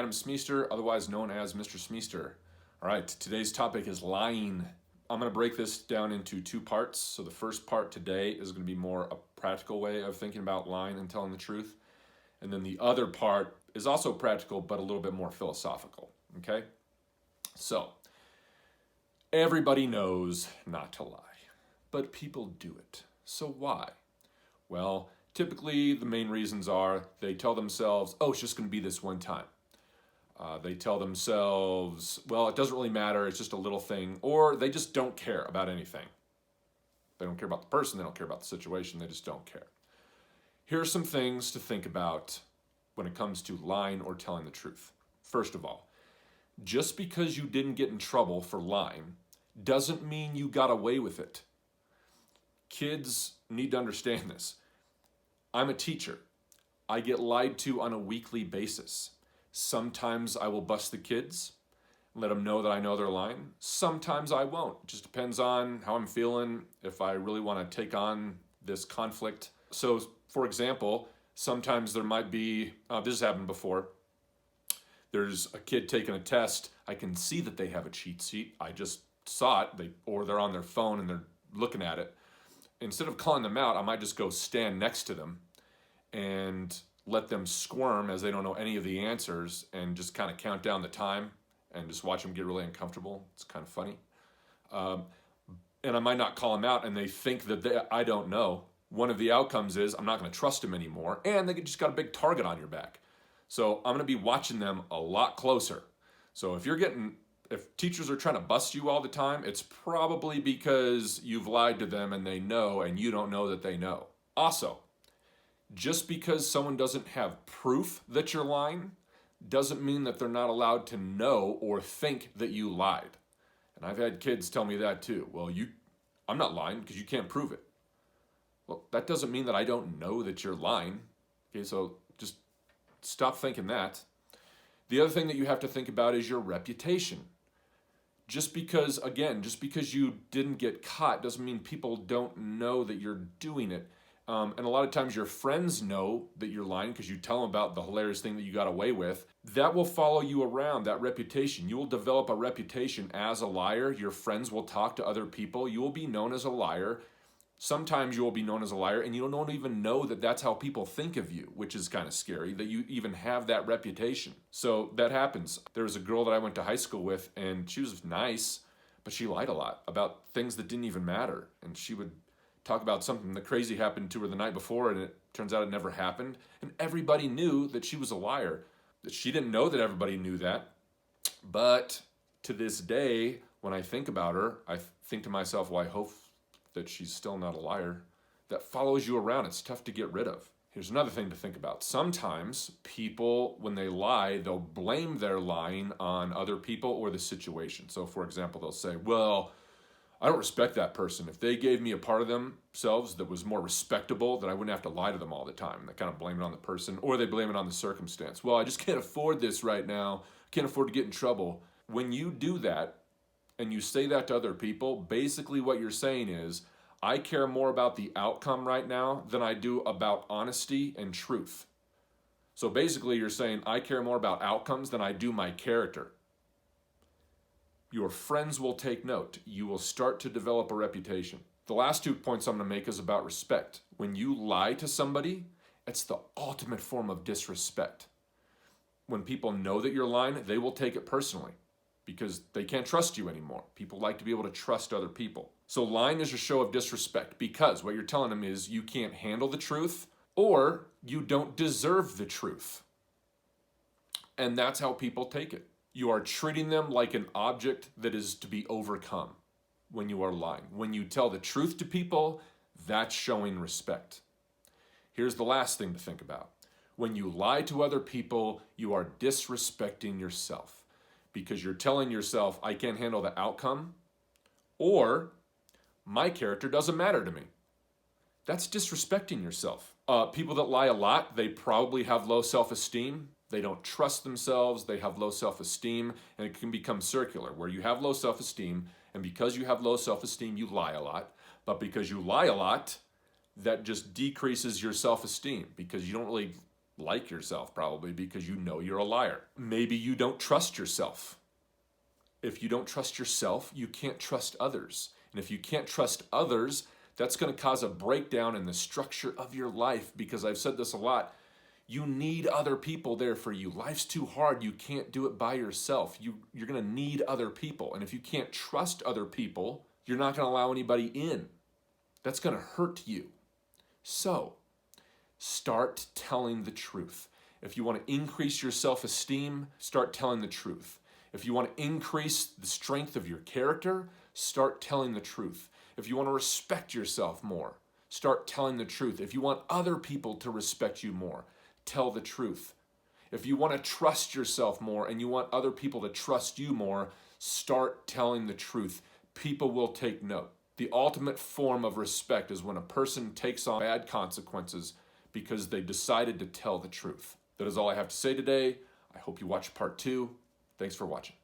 name is Smeester, otherwise known as Mr. Smeester. All right, today's topic is lying. I'm going to break this down into two parts. So the first part today is going to be more a practical way of thinking about lying and telling the truth. And then the other part is also practical, but a little bit more philosophical, okay? So, everybody knows not to lie, but people do it. So why? Well, typically the main reasons are they tell themselves, oh, it's just going to be this one time. They tell themselves, well, it doesn't really matter, it's just a little thing, or they just don't care about anything. They don't care about the person, they don't care about the situation, they just don't care. Here are some things to think about when it comes to lying or telling the truth. First of all, just because you didn't get in trouble for lying doesn't mean you got away with it. Kids need to understand this. I'm a teacher. I get lied to on a weekly basis. Sometimes I will bust the kids, let them know that I know they're lying. Sometimes I won't. It just depends on how I'm feeling, if I really want to take on this conflict. So, for example, sometimes there might be, this has happened before, there's a kid taking a test. I can see that they have a cheat sheet. I just saw it, or they're on their phone and they're looking at it. Instead of calling them out, I might just go stand next to them and let them squirm as they don't know any of the answers and just kind of count down the time and just watch them get really uncomfortable. It's kind of funny. And I might not call them out and they think that I don't know. One of the outcomes is I'm not going to trust them anymore, and they just got a big target on your back. So I'm going to be watching them a lot closer. So if teachers are trying to bust you all the time, it's probably because you've lied to them and they know and you don't know that they know. Also, just because someone doesn't have proof that you're lying doesn't mean that they're not allowed to know or think that you lied. And I've had kids tell me that too. Well, I'm not lying because you can't prove it. Well, that doesn't mean that I don't know that you're lying. Okay, so just stop thinking that. The other thing that you have to think about is your reputation. Just because you didn't get caught doesn't mean people don't know that you're doing it. And a lot of times your friends know that you're lying because you tell them about the hilarious thing that you got away with. That will follow you around, that reputation. You will develop a reputation as a liar. Your friends will talk to other people. You will be known as a liar. Sometimes you will be known as a liar and you don't even know that that's how people think of you, which is kind of scary, that you even have that reputation. So that happens. There was a girl that I went to high school with and she was nice, but she lied a lot about things that didn't even matter. And she would talk about something that crazy happened to her the night before and it turns out it never happened. And everybody knew that she was a liar. That she didn't know that everybody knew that. But to this day, when I think about her, I think to myself, well, I hope that she's still not a liar. That follows you around. It's tough to get rid of. Here's another thing to think about. Sometimes people, when they lie, they'll blame their lying on other people or the situation. So for example, they'll say, well, I don't respect that person. If they gave me a part of themselves that was more respectable, then I wouldn't have to lie to them all the time. And they kind of blame it on the person, or they blame it on the circumstance. Well, I just can't afford this right now. Can't afford to get in trouble. When you do that, and you say that to other people, basically what you're saying is, I care more about the outcome right now than I do about honesty and truth. So basically you're saying, I care more about outcomes than I do my character. Your friends will take note. You will start to develop a reputation. The last 2 points I'm going to make is about respect. When you lie to somebody, it's the ultimate form of disrespect. When people know that you're lying, they will take it personally because they can't trust you anymore. People like to be able to trust other people. So lying is a show of disrespect because what you're telling them is you can't handle the truth or you don't deserve the truth. And that's how people take it. You are treating them like an object that is to be overcome when you are lying. When you tell the truth to people, that's showing respect. Here's the last thing to think about. When you lie to other people, you are disrespecting yourself because you're telling yourself, I can't handle the outcome, or my character doesn't matter to me. That's disrespecting yourself. People that lie a lot, they probably have low self-esteem. They don't trust themselves, they have low self-esteem, and it can become circular, where you have low self-esteem, and because you have low self-esteem, you lie a lot. But because you lie a lot, that just decreases your self-esteem, because you don't really like yourself probably because you know you're a liar. Maybe you don't trust yourself. If you don't trust yourself, you can't trust others. And if you can't trust others, that's going to cause a breakdown in the structure of your life, because I've said this a lot. You need other people there for you. Life's too hard. You can't do it by yourself. You're going to need other people. And if you can't trust other people, you're not going to allow anybody in. That's going to hurt you. So, start telling the truth. If you want to increase your self-esteem, start telling the truth. If you want to increase the strength of your character, start telling the truth. If you want to respect yourself more, start telling the truth. If you want other people to respect you more, tell the truth. If you want to trust yourself more and you want other people to trust you more, start telling the truth. People will take note. The ultimate form of respect is when a person takes on bad consequences because they decided to tell the truth. That is all I have to say today. I hope you watch part 2. Thanks for watching.